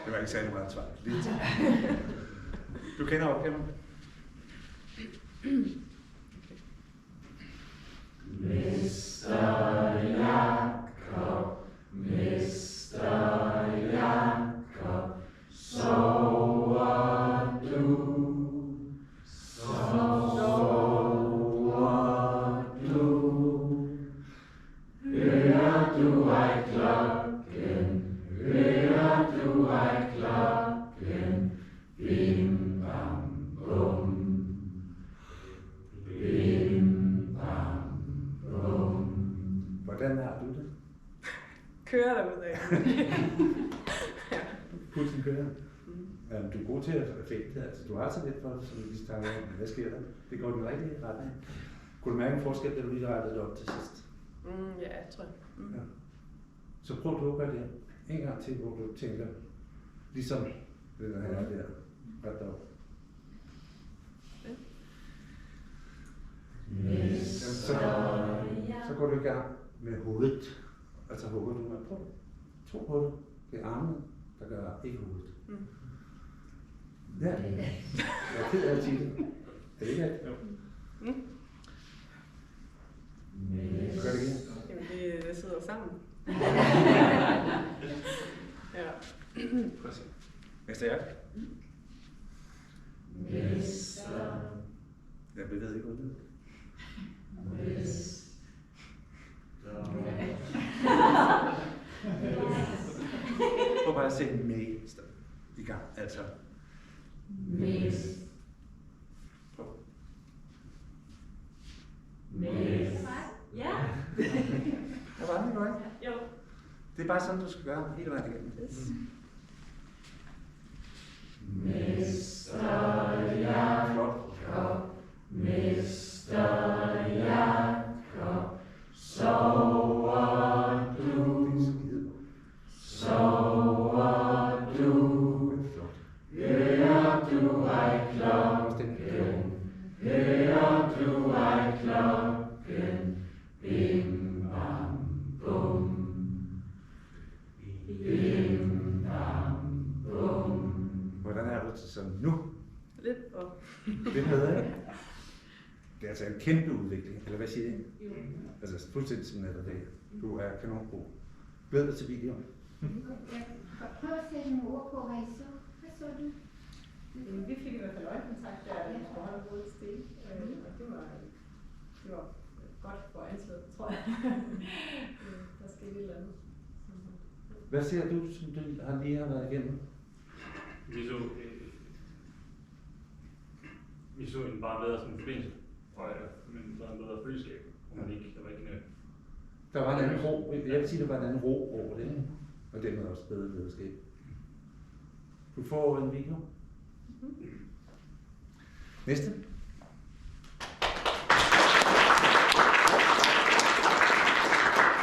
Det var ikke særlig meget svar. Du kender opgaven? Mr. Jakob, Mr. Jakob, sover du? Sover du? Hører du ej klokken? Hører du ej klokken? Bim bam bum. Bim bam bum. Hvordan har du det? Kører derudad. Pulsen kører. Du er god til at fægte. Altså, du har sådan lidt for, så vi snakker om, hvad sker der? Det går den rigtige retning. Kunne du mærke en forskel, da du lige rettede det op til sidst? Ja, tror jeg. Ja. Så prøv du at gøre det en gang til, hvor du tænker, ligesom den her der, ret op. Så går du i gang med hovedet. Altså hovedet, du har på. Tro på det. Det er armene, der gør ikke hovedet. Ja, jeg er ked af at sige det. Det er ikke alt. Gør det igen. Jamen, det sidder sammen. Ja. Præcis. Næste er jeg ved ikke, hvad det prøv bare at sætte mester i gang, altså. Prøv. Ja. Der var den, ikke? Jo. Det er bare sådan, du skal gøre hele vejen igennem. Mr. Jakob, Mr. Jakob, sover du? Sover du? Hører du ej klokken? Hører du ej klokken? Bim bam bum. Bim bam bum. Hvordan er du til sådan nu? Lidt og... Lidt bedre, ikke? Det er altså en kæmpe udvikling, eller hvad siger I? Jo. Altså fuldstændig sådan er det. Du er kanongod. Glæder dig til videoen. Prøv at sætte nogle ord på, hvad I så. Hvad så du? Vi fik i hvert fald øjenkontakt der, at vi skulle holde hovedet stille. Og det var godt for anslaget, tror jeg. Der skete et eller andet. Hvad ser du, som du lige har været igennem? Vi så en bare bedre sådan forbindelse, men der var en bedre følgeskab, hvor man ikke, der var ikke Der var en anden ro. Jeg vil sige, der var en anden ro over det, og dermed også bedre lederskab. Du får en video. Næste.